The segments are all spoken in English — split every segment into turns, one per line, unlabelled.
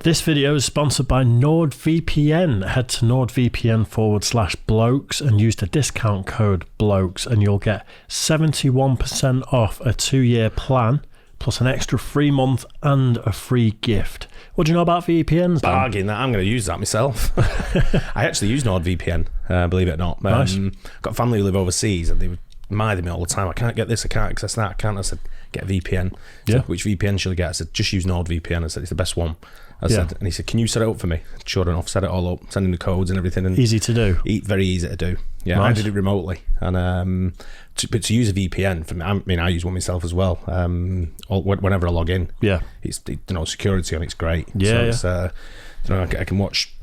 This video is sponsored by NordVPN. Head to NordVPN/Blokes and use the discount code Blokes and you'll get 71% off a 2-year plan, plus an extra free month and a free gift. What do you know about VPNs, Dan?
Bargain. I'm going to use that myself. I actually use NordVPN, believe it or not.
Nice.
Got family who live overseas and they would remind me all the time, I can't get this, I can't access that, I can't. I said, get a VPN.
Yeah.
Which VPN should I get? I said, just use NordVPN. I said, it's the best one. I said, and he said, can you set it up for me? Sure enough, set it all up, sending the codes and everything. And
easy to do.
Very easy to do. Yeah,
nice.
I did it remotely. And but to use a VPN, for me, I mean, I use one myself as well. Whenever I log in, it's security on it's great.
Yeah,
so it's, I can watch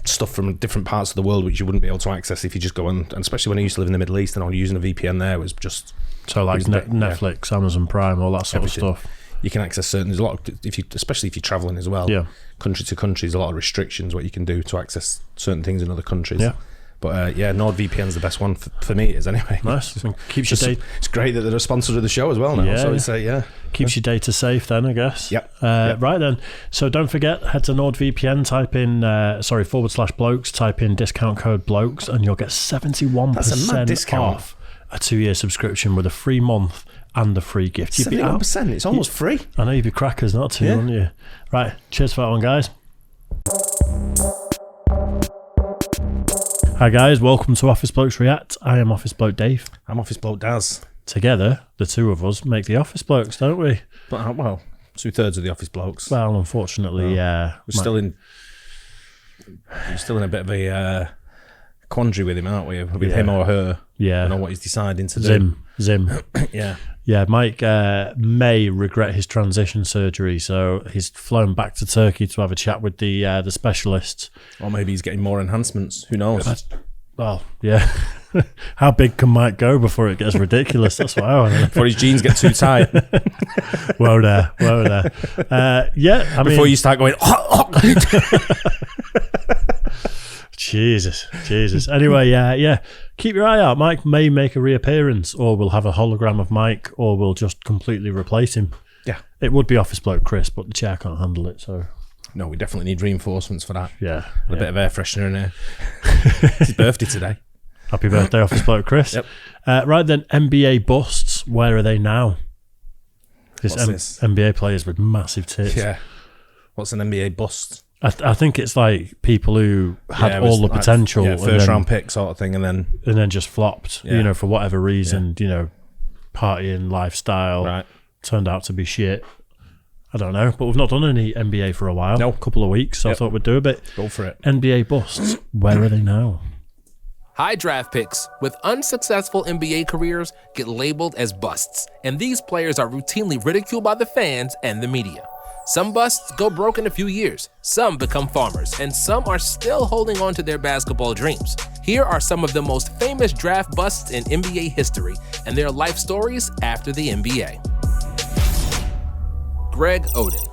stuff from different parts of the world which you wouldn't be able to access if you just go and especially when I used to live in the Middle East and all using a VPN there was just
Netflix, Amazon Prime, all that sort
everything.
of stuff.
You can access certain. There's a lot of, especially if you're traveling as well.
Yeah,
country to country, there's a lot of restrictions what you can do to access certain things in other countries.
Yeah,
but NordVPN's the best one for me. It is anyway.
Nice. Keeps your data.
It's great that they're a sponsor of the show as well now. So it's
keeps your data safe then, I guess.
Yep.
Right then. So don't forget, head to NordVPN, type in /Blokes, type in discount code Blokes, and you'll get 71% off a 2-year subscription with a free month and a free gift.
71%. It's almost free.
I know you'd be crackers not to, wouldn't you? Right. Cheers for that one, guys. Hi guys, welcome to Office Blokes React. I am Office Bloke Dave.
I'm Office Bloke Daz.
Together, the two of us make the Office Blokes, don't we?
But, well, 2/3 of the Office Blokes.
Well, unfortunately,
we're still in a bit of a quandary with him, aren't we? With him or her.
Yeah.
I don't know what he's deciding to do.
Zim.
Yeah.
Yeah, Mike may regret his transition surgery, so he's flown back to Turkey to have a chat with the specialists.
Or maybe he's getting more enhancements. Who knows?
Well, yeah. How big can Mike go before it gets ridiculous? That's what I want to know.
Before his jeans get too tight.
Whoa there.
Before you start going,
Jesus. Anyway, keep your eye out. Mike may make a reappearance, or we'll have a hologram of Mike, or we'll just completely replace him.
Yeah.
It would be Office Bloke Chris, but the chair can't handle it, so...
No, we definitely need reinforcements for that.
Yeah.
A bit of air freshener in there. It's his birthday today.
Happy birthday, Office Bloke Chris.
Yep.
Right then, NBA busts. Where are they now?
What's this?
NBA players with massive tits.
Yeah. What's an NBA bust?
I think it's like people who had all the potential.
Yeah, first round pick sort of thing, and then
just flopped, for whatever reason, partying, lifestyle, turned out to be shit. I don't know, but we've not done any NBA for a while.
No.
A couple of weeks, so I thought we'd do a bit.
Go for it.
NBA busts. Where are they now?
High draft picks with unsuccessful NBA careers get labeled as busts, and these players are routinely ridiculed by the fans and the media. Some busts go broke in a few years, some become farmers, and some are still holding on to their basketball dreams. Here are some of the most famous draft busts in NBA history and their life stories after the NBA. Greg Oden,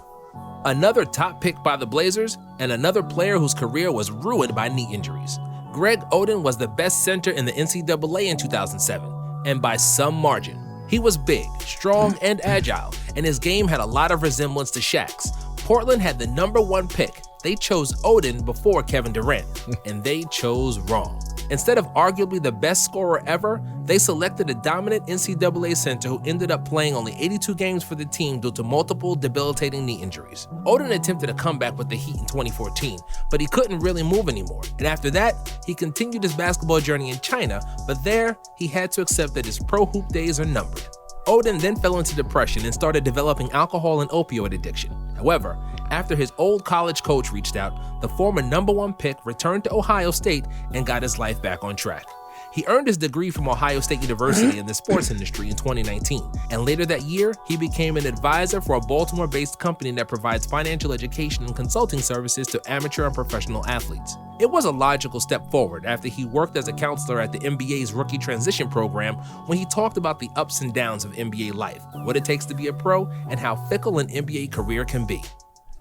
another top pick by the Blazers and another player whose career was ruined by knee injuries. Greg Oden was the best center in the NCAA in 2007, and by some margin. He was big, strong, and agile, and his game had a lot of resemblance to Shaq's. Portland had the #1 pick. They chose Oden before Kevin Durant, and they chose wrong. Instead of arguably the best scorer ever, they selected a dominant NCAA center who ended up playing only 82 games for the team due to multiple debilitating knee injuries. Oden attempted a comeback with the Heat in 2014, but he couldn't really move anymore. And after that, he continued his basketball journey in China, but there, he had to accept that his pro hoop days are numbered. Oden then fell into depression and started developing alcohol and opioid addiction. However, after his old college coach reached out, the former #1 pick returned to Ohio State and got his life back on track. He earned his degree from Ohio State University in the sports industry in 2019, and later that year, he became an advisor for a Baltimore-based company that provides financial education and consulting services to amateur and professional athletes. It was a logical step forward after he worked as a counselor at the NBA's rookie transition program when he talked about the ups and downs of NBA life, what it takes to be a pro, and how fickle an NBA career can be.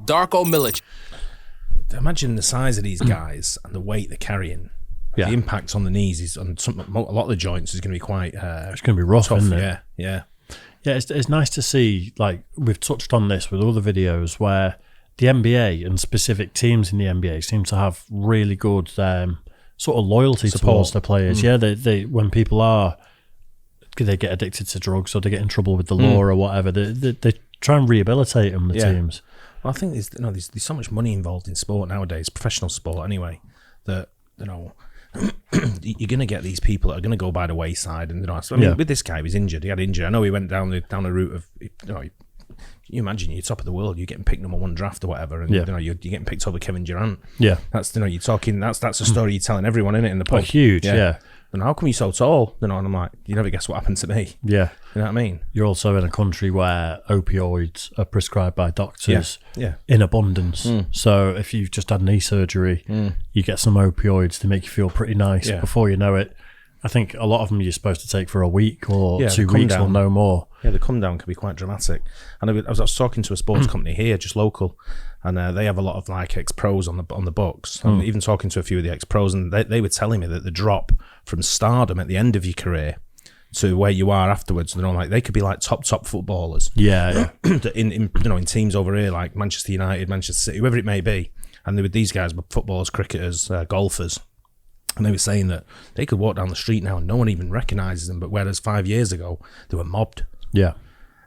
Darko Milicic.
Imagine the size of these guys and the weight they're carrying.
Yeah.
The impact on the knees is on a lot of the joints is going to be quite.
It's going to be rough,
tough,
isn't it?
Yeah.
It's nice to see. Like we've touched on this with other videos where the NBA and specific teams in the NBA seem to have really good sort of loyalty towards their players. Yeah, they when people they get addicted to drugs or they get in trouble with the law or whatever, they try and rehabilitate them, the teams.
Well, I think there's so much money involved in sport nowadays, professional sport anyway, that, you're going to get these people that are going to go by the wayside. And, with this guy, he was injured. He had injury. I know he went down the route of, you imagine you're top of the world, you're getting picked number 1 draft or whatever, and you're getting picked up with Kevin Durant. Yeah, that's you're talking. That's a story you're telling everyone in the pub.
Huge, yeah.
And how come you're so tall? And I'm like, you never guess what happened to me. Yeah, you know what I mean.
You're also in a country where opioids are prescribed by doctors in abundance. So if you've just had knee surgery, you get some opioids to make you feel pretty nice. Before you know it, I think a lot of them you're supposed to take for a week or 2 weeks or no more.
Yeah, the come down can be quite dramatic. And I was talking to a sports company here, just local, and they have a lot of like ex-pros on the books. And even talking to a few of the ex-pros, and they were telling me that the drop from stardom at the end of your career to where you are afterwards, like they could be like top footballers. Yeah. in teams over here like Manchester United, Manchester City, whoever it may be. And they were these guys, footballers, cricketers, golfers. And they were saying that they could walk down the street now and no one even recognises them, but whereas 5 years ago, they were mobbed. Yeah.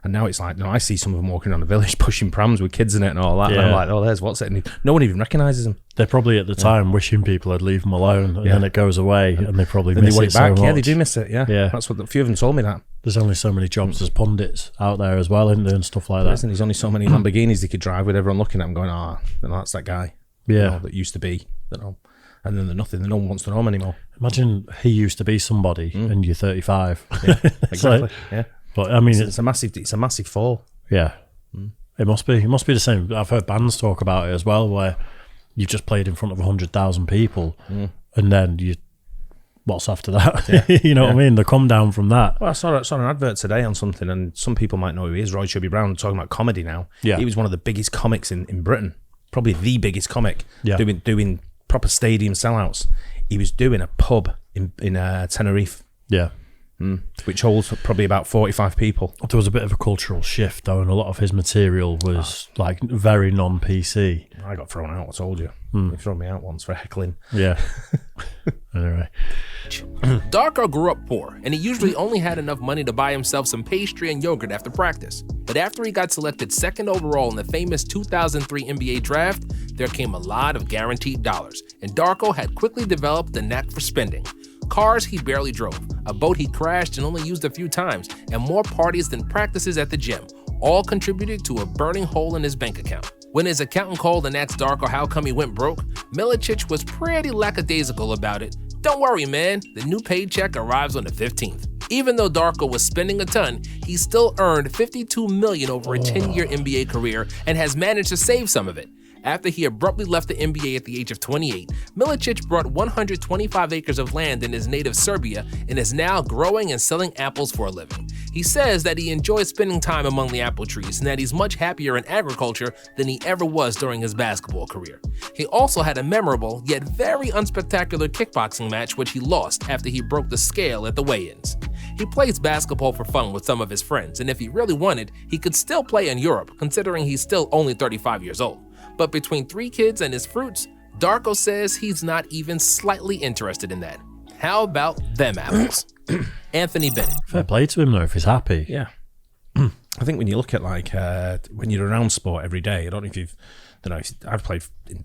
And now it's like, I see some of them walking around the village pushing prams with kids in it and all that. Yeah. And I'm like, oh, there's what's it? And no one even recognises them.
They're probably at the time wishing people would leave them alone, and then it goes away, and they probably miss it so much.
Yeah, they do miss it. Yeah. That's what a few of them told me that.
There's only so many jobs as pundits out there as well, isn't there, and stuff like that.
There's only so many Lamborghinis they could drive with everyone looking at them going, that's that guy. Yeah. That used to be, and then they're nothing. No one wants to know him anymore.
Imagine he used to be somebody, and you're 35.
Yeah, exactly.
Yeah. But I mean,
it's a massive fall.
Yeah, it must be. It must be the same. I've heard bands talk about it as well, where you've just played in front of 100,000 people, and then what's after that? Yeah. You know what I mean? The come down from that.
Well, I saw an advert today on something, and some people might know who he is. Roy Chubby Brown, talking about comedy now. Yeah, he was one of the biggest comics in Britain, probably the biggest comic. Yeah, doing proper stadium sellouts. He was doing a pub in Tenerife. Yeah. Which holds probably about 45 people.
There was a bit of a cultural shift though, and a lot of his material was like very non-PC.
I got thrown out, I told you. They threw me out once for heckling.
Yeah. Anyway.
Darko grew up poor, and he usually only had enough money to buy himself some pastry and yogurt after practice. But after he got selected 2nd overall in the famous 2003 NBA draft, there came a lot of guaranteed dollars, and Darko had quickly developed the knack for spending. Cars he barely drove, a boat he crashed and only used a few times, and more parties than practices at the gym, all contributed to a burning hole in his bank account. When his accountant called and asked Darko how come he went broke, Milicic was pretty lackadaisical about it. Don't worry, man, the new paycheck arrives on the 15th. Even though Darko was spending a ton, he still earned $52 million over a 10-year NBA career and has managed to save some of it. After he abruptly left the NBA at the age of 28, Milicic bought 125 acres of land in his native Serbia and is now growing and selling apples for a living. He says that he enjoys spending time among the apple trees and that he's much happier in agriculture than he ever was during his basketball career. He also had a memorable yet very unspectacular kickboxing match which he lost after he broke the scale at the weigh-ins. He plays basketball for fun with some of his friends, and if he really wanted, he could still play in Europe, considering he's still only 35 years old. But between 3 kids and his fruits, Darko says he's not even slightly interested in that. How about them apples? Anthony Bennett.
Fair play to him though, if he's happy.
Yeah. I think when you look at when you're around sport every day, I don't know if you've, I've played in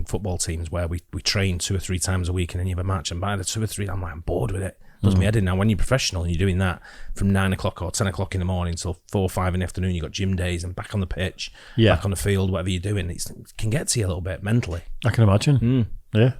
football teams where we train 2 or 3 times a week and then you have a match, and by the 2 or 3, I'm bored with it. Does me head in. Now, when you're professional and you're doing that from 9 o'clock or 10 o'clock in the morning till 4 or 5 in the afternoon, you've got gym days and back on the pitch, back on the field, whatever you're doing, it can get to you a little bit mentally.
I can imagine. Yeah.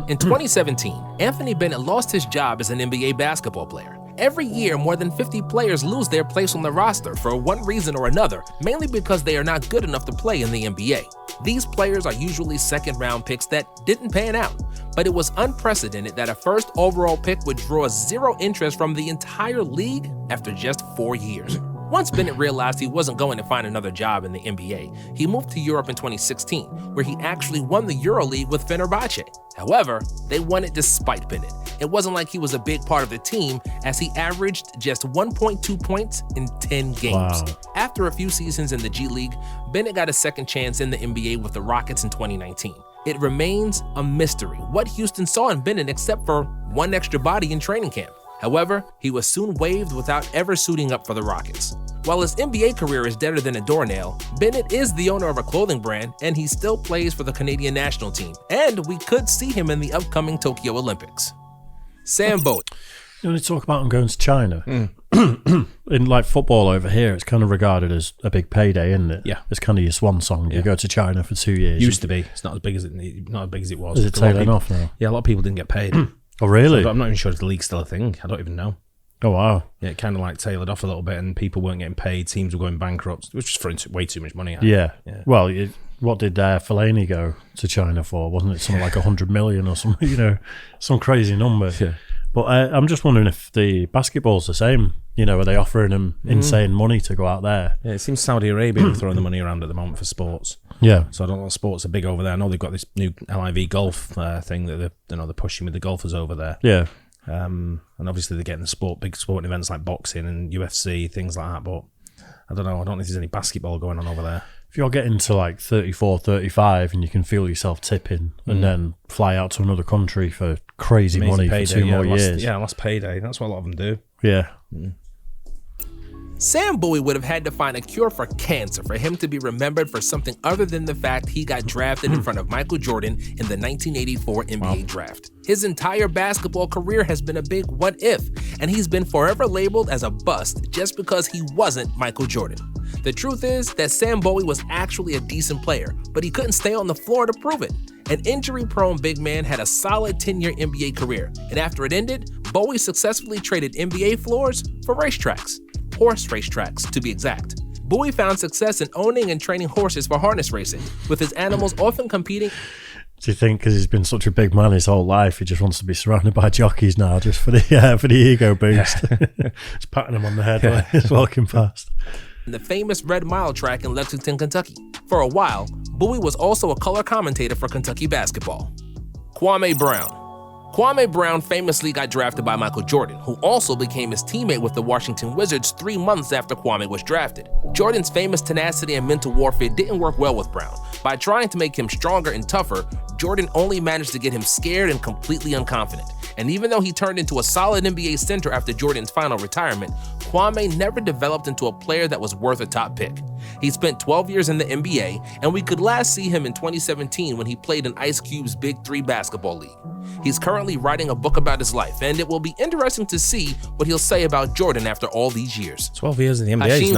In 2017, Anthony Bennett lost his job as an NBA basketball player. Every year, more than 50 players lose their place on the roster for one reason or another, mainly because they are not good enough to play in the NBA. These players are usually second-round picks that didn't pan out, but it was unprecedented that a first overall pick would draw 0 interest from the entire league after just 4 years. Once Bennett realized he wasn't going to find another job in the NBA, he moved to Europe in 2016, where he actually won the EuroLeague with Fenerbahce. However, they won it despite Bennett. It wasn't like he was a big part of the team, as he averaged just 1.2 points in 10 games.
Wow.
After a few seasons in the G League, Bennett got a second chance in the NBA with the Rockets in 2019. It remains a mystery what Houston saw in Bennett except for one extra body in training camp. However, he was soon waived without ever suiting up for the Rockets. While his NBA career is deader than a doornail, Bennett is the owner of a clothing brand, and he still plays for the Canadian national team, and we could see him in the upcoming Tokyo Olympics. Sam Bowie.
You want to talk about him going to China? In like football over here, it's kind of regarded as a big payday, isn't it?
Yeah.
It's kind of your swan song. You go to China for 2 years.
Used to be. It's not as big as it was.
Is it tailing off now?
Yeah, a lot of people didn't get paid.
Oh, really?
So I'm not even sure if the league's still a thing. I don't even know.
Oh, wow.
Yeah, it kind of like tailored off a little bit, and people weren't getting paid. Teams were going bankrupt, which was throwing way too much money at.
Yeah. Well, what did Fellaini go to China for? Wasn't it something like 100 million or something? You know, some crazy number.
Yeah.
But I'm just wondering if the basketball's the same. You know, are they offering them insane money to go out there?
Yeah, it seems Saudi Arabia are throwing the money around at the moment for sports.
Yeah.
So I don't know if sports are big over there. I know they've got this new LIV golf thing that they're pushing with the golfers over there.
Yeah.
And obviously they're getting big sporting events like boxing and UFC, things like that. But I don't know. I don't know if there's any basketball going on over there.
If you're getting to like 34, 35 and you can feel yourself tipping and then fly out to another country for crazy money for 2 more years.
Last payday. That's what a lot of them do.
Yeah.
Sam Bowie would have had to find a cure for cancer for him to be remembered for something other than the fact he got drafted in front of Michael Jordan in the 1984 NBA draft. His entire basketball career has been a big what if, and he's been forever labeled as a bust just because he wasn't Michael Jordan. The truth is that Sam Bowie was actually a decent player, but he couldn't stay on the floor to prove it. An injury-prone big man had a solid 10-year NBA career, and after it ended, Bowie successfully traded NBA floors for racetracks. Horse racetracks, to be exact. Bowie found success in owning and training horses for harness racing, with his animals often competing.
Do you think because he's been such a big man his whole life, he just wants to be surrounded by jockeys now, just for the ego boost? Just patting him on the head while he's walking past.
The famous Red Mile track in Lexington, Kentucky. For a while, Bowie was also a color commentator for Kentucky basketball. Kwame Brown. Kwame Brown famously got drafted by Michael Jordan, who also became his teammate with the Washington Wizards 3 months after Kwame was drafted. Jordan's famous tenacity and mental warfare didn't work well with Brown. By trying to make him stronger and tougher, Jordan only managed to get him scared and completely unconfident. And even though he turned into a solid NBA center after Jordan's final retirement, Kwame never developed into a player that was worth a top pick. He spent 12 years in the NBA, and we could last see him in 2017 when he played in Ice Cube's Big 3 basketball league. He's currently writing a book about his life, and it will be interesting to see what he'll say about Jordan after all these years.
12 years in the NBA is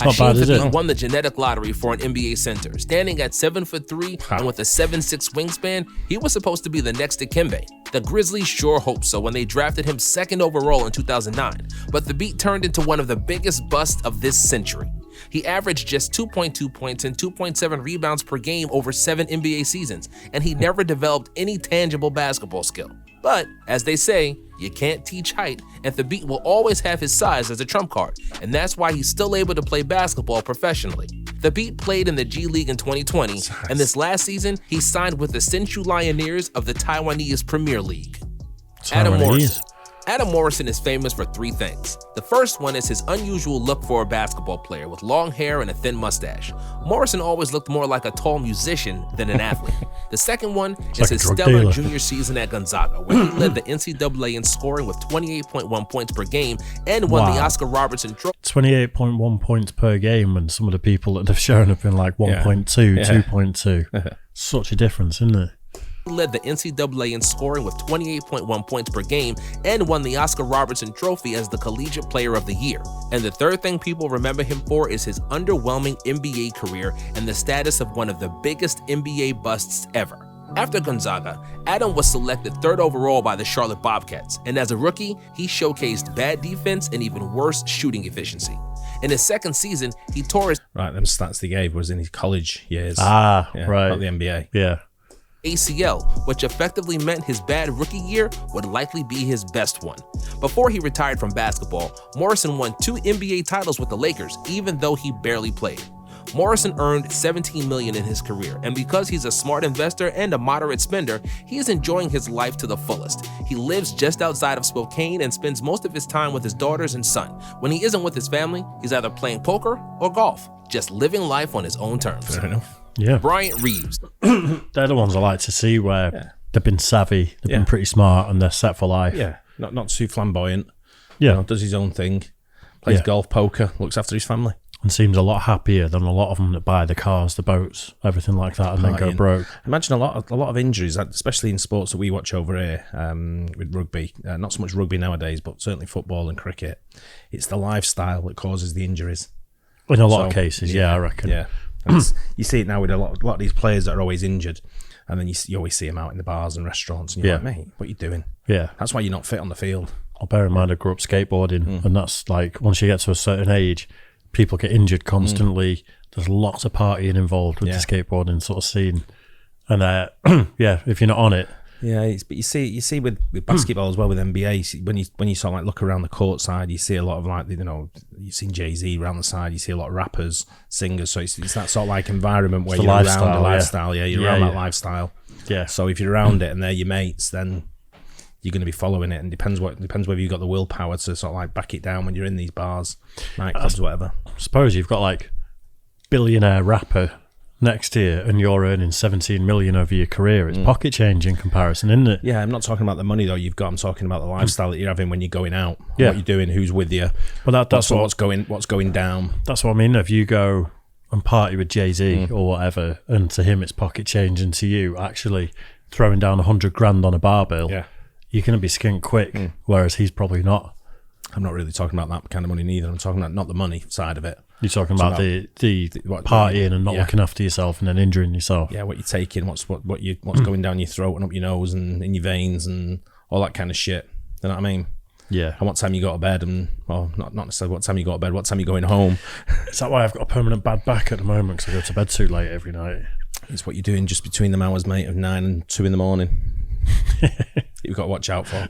Hasheem Thabeet won the genetic lottery for an NBA center. Standing at 7'3" and with a 7'6" wingspan, he was supposed to be the next Dikembe. The Grizzlies sure hoped so when they drafted him 2nd overall in 2009, but Thabeet turned into one of the biggest busts of this century. He averaged just 2.2 points and 2.7 rebounds per game over 7 NBA seasons, and he never developed any tangible basketball skill. But, as they say, you can't teach height, and Thabeet will always have his size as a trump card, and that's why he's still able to play basketball professionally. Thabeet played in the G League in 2020, and this last season, he signed with the Hsinchu Lioneers of the Taiwanese Premier League. Adam Morrison. Adam Morrison is famous for 3 things. The first one is his unusual look for a basketball player with long hair and a thin mustache. Morrison always looked more like a tall musician than an athlete. The second one is his stellar junior season at Gonzaga, where he led the NCAA in scoring with 28.1 points per game and won the Oscar Robertson Trophy.
28.1 points per game, and some of the people that have shown up in like 1.2, 2.2. Such a difference, isn't it?
He led the NCAA in scoring with 28.1 points per game and won the Oscar Robertson Trophy as the Collegiate Player of the Year. And the third thing people remember him for is his underwhelming NBA career and the status of one of the biggest NBA busts ever. After Gonzaga, Adam was selected 3rd overall by the Charlotte Bobcats, and as a rookie, he showcased bad defense and even worse shooting efficiency. In his second season, he tore his...
Right, them stats they gave was in his college years.
Right.
Not the NBA.
Yeah.
ACL, which effectively meant his bad rookie year would likely be his best one. Before he retired from basketball, Morrison won 2 NBA titles with the Lakers, even though he barely played. Morrison earned $17 million in his career, and because he's a smart investor and a moderate spender, he is enjoying his life to the fullest. He lives just outside of Spokane and spends most of his time with his daughters and son. When he isn't with his family, he's either playing poker or golf, just living life on his own terms.
Fair enough.
Yeah.
Bryant Reeves.
They're the ones I like to see where they've been savvy, they've been pretty smart, and they're set for life.
Yeah, not too flamboyant.
Yeah.
You know, does his own thing, plays golf, poker, looks after his family.
And seems a lot happier than a lot of them that buy the cars, the boats, everything like that, and then go broke.
Imagine a lot of injuries, especially in sports that we watch over here, with rugby. Not so much rugby nowadays, but certainly football and cricket. It's the lifestyle that causes the injuries.
In a lot of cases, I reckon.
Yeah, you see it now with a lot of these players that are always injured, and then you always see them out in the bars and restaurants, and you're like, mate, what are you doing?
Yeah,
that's why you're not fit on the field.
I'll bear in mind I grew up skateboarding, and that's like once you get to a certain age, people get injured constantly. There's lots of partying involved with the skateboarding sort of scene, and if you're not on it,
but you see with basketball as well, with NBA, when you sort of like look around the court side, you see a lot of like, you know, you've seen Jay-Z around the side, you see a lot of rappers, singers, so it's that sort of like environment where you're around the lifestyle, you're around that lifestyle. Yeah. So if you're around it and they're your mates, then you're going to be following it, and depends whether you've got the willpower to sort of like back it down when you're in these bars, nightclubs, whatever.
I suppose you've got like billionaire rapper next year and you're earning 17 million over your career. It's pocket change in comparison, isn't it?
Yeah, I'm not talking about the money though you've got. I'm talking about the lifestyle that you're having when you're going out, what you're doing, who's with you. But that's what's going down.
That's what I mean. If you go and party with Jay-Z or whatever, and to him it's pocket change, and to you actually throwing down 100 grand on a bar bill, you're going to be skint quick, whereas he's probably not.
I'm not really talking about that kind of money neither. I'm talking about not the money side of it.
You're talking about the partying and not looking after yourself and then injuring yourself.
Yeah, what you're taking, what's going down your throat and up your nose and in your veins and all that kind of shit. You know what I mean?
Yeah.
And what time you go to bed, and not necessarily what time you go to bed, what time you're going home.
Is that why I've got a permanent bad back at the moment? Because I go to bed too late every night.
It's what you're doing just between them hours, mate, of 9 and 2 in the morning. You've got to watch out for.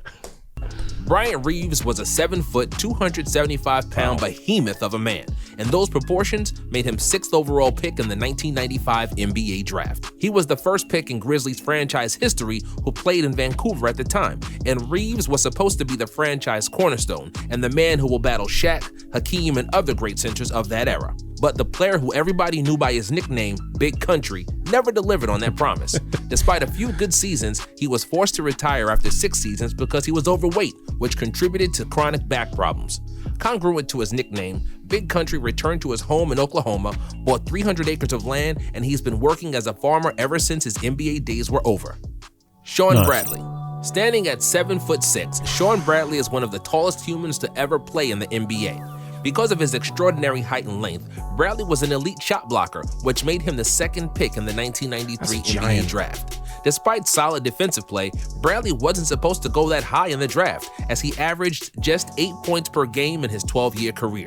Bryant Reeves was a 7-foot, 275-pound behemoth of a man, and those proportions made him 6th overall pick in the 1995 NBA draft. He was the first pick in Grizzlies franchise history who played in Vancouver at the time, and Reeves was supposed to be the franchise cornerstone and the man who will battle Shaq, Hakeem, and other great centers of that era. But the player who everybody knew by his nickname, Big Country, never delivered on that promise. Despite a few good seasons, he was forced to retire after 6 seasons because he was overweight, which contributed to chronic back problems. Congruent to his nickname, Big Country returned to his home in Oklahoma, bought 300 acres of land, and he's been working as a farmer ever since his NBA days were over. Sean Bradley. Standing at 7'6", Sean Bradley is one of the tallest humans to ever play in the NBA. Because of his extraordinary height and length, Bradley was an elite shot blocker, which made him the 2nd pick in the 1993 NBA draft. Despite solid defensive play, Bradley wasn't supposed to go that high in the draft, as he averaged just 8 points per game in his 12-year career.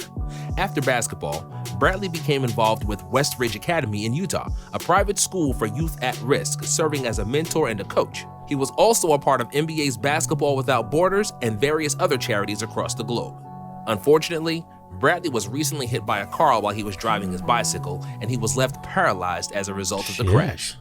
After basketball, Bradley became involved with Westridge Academy in Utah, a private school for youth at risk, serving as a mentor and a coach. He was also a part of NBA's Basketball Without Borders and various other charities across the globe. Unfortunately, Bradley was recently hit by a car while he was driving his bicycle, and he was left paralyzed as a result of the crash.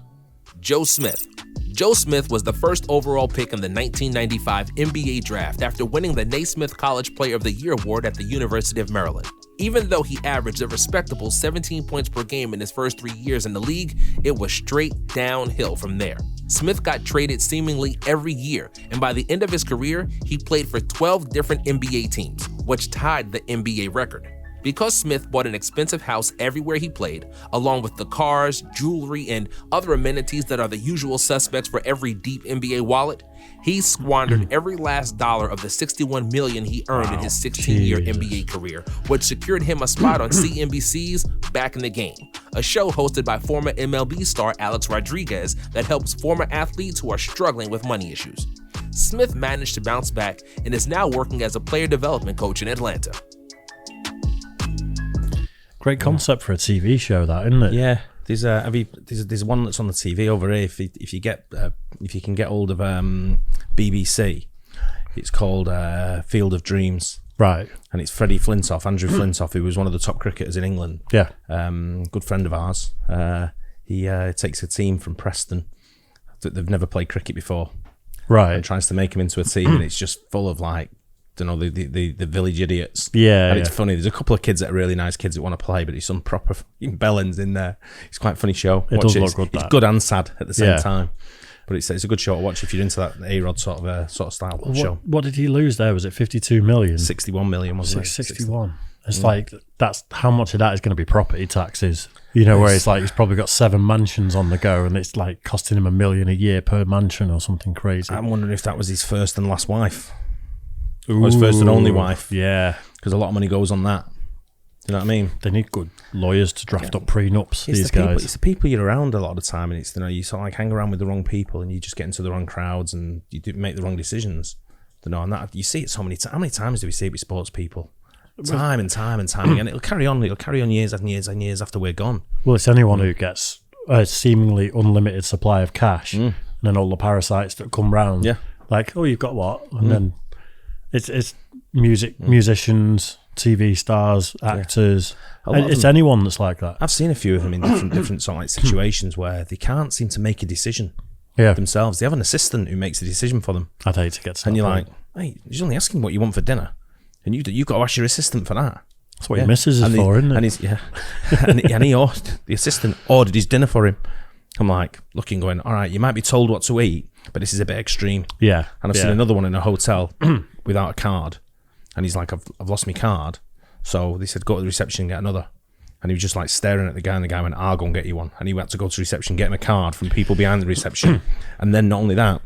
Joe Smith. Joe Smith was the 1st overall pick in the 1995 NBA draft after winning the Naismith College Player of the Year award at the University of Maryland. Even though he averaged a respectable 17 points per game in his first 3 years in the league, it was straight downhill from there. Smith got traded seemingly every year, and by the end of his career, he played for 12 different NBA teams, which tied the NBA record. Because Smith bought an expensive house everywhere he played, along with the cars, jewelry, and other amenities that are the usual suspects for every deep NBA wallet, he squandered every last dollar of the $61 million he earned in his 16-year NBA career, which secured him a spot on CNBC's Back in the Game, a show hosted by former MLB star Alex Rodriguez that helps former athletes who are struggling with money issues. Smith managed to bounce back and is now working as a player development coach in Atlanta.
Great concept for a TV show, that, isn't it?
Yeah. There's one that's on the TV over here. If you can get hold of BBC, It's called Field of Dreams.
Right.
And it's Freddie Flintoff, Andrew Flintoff, who was one of the top cricketers in England.
Yeah.
Good friend of ours. He takes a team from Preston that they've never played cricket before.
Right.
And tries to make them into a team, and it's just full of like, don't know, the village idiots.
Yeah.
And it's funny. There's a couple of kids that are really nice kids that want to play, but it's some proper bellends in there. It's quite a funny show.
It does look good.
It's good and sad at the same time. But it's a good show to watch if you're into that A-Rod sort of style show.
What did he lose there? Was it 52 million?
61 million, wasn't it?
61. It's like, that's how much of that is going to be property taxes. You know, where it's like he's probably got 7 mansions on the go, and it's like costing him $1 million a year per mansion or something crazy.
I'm wondering if that was his first and last wife. Or his first and only wife.
Yeah.
Because a lot of money goes on that. Do you know what I mean?
They need good lawyers to draft up prenups, these guys.
It's the people you're around a lot of the time, and it's, you know, you sort of like hang around with the wrong people, and you just get into the wrong crowds, and you do make the wrong decisions. You know, and that you see it so many times. How many times do we see it with sports people? Time and time and time again. It'll carry on. It'll carry on years and years and years after we're gone.
Well, it's anyone who gets a seemingly unlimited supply of cash, and then all the parasites that come round.
Yeah.
Like, oh, you've got what? And then it's musicians, TV stars, actors. It's anyone that's like that.
I've seen a few of them in different sort of like situations where they can't seem to make a decision themselves. They have an assistant who makes the decision for them.
I'd hate to get to that.
And you're
point.
like, hey, he's only asking what you want for dinner, and you've got to ask your assistant for that.
That's what your missus is for, isn't it?
And he ordered, the assistant ordered his dinner for him. I'm like looking, going, all right, you might be told what to eat, but this is a bit extreme.
Yeah.
And I've seen another one in a hotel without a card, and he's like, I've lost my card. So they said, go to the reception and get another. And he was just like staring at the guy, and the guy went, I'll go and get you one. And he went to go to the reception, get him a card from people behind the reception. And then not only that,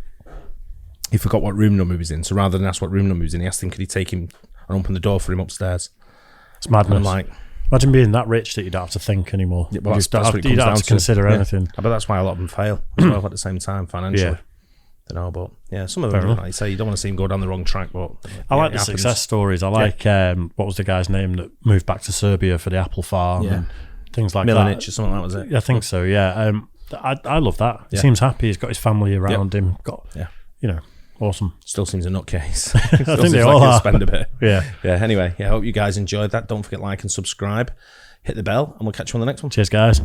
he forgot what room number he was in. So rather than ask what room number he was in, he asked him, could he take him and open the door for him upstairs?
It's madness.
And I'm like,
imagine being that rich that you don't have to think anymore.
Yeah, well,
you don't have to consider anything.
But that's why a lot of them fail as well at the same time financially.
Yeah.
You know, but yeah, some of them, like you say, you don't want to see them go down the wrong track. But
I like the success stories. I like what was the guy's name that moved back to Serbia for the apple farm and things like
Milicic
that.
or something like that, was it?
I think so. Yeah, I love that. He seems happy. He's got his family around him. You know, awesome.
Still seems a nutcase.
I think they all are.
Spend a bit.
Yeah.
Anyway, I hope you guys enjoyed that. Don't forget like and subscribe. Hit the bell, and we'll catch you on the next one.
Cheers, guys.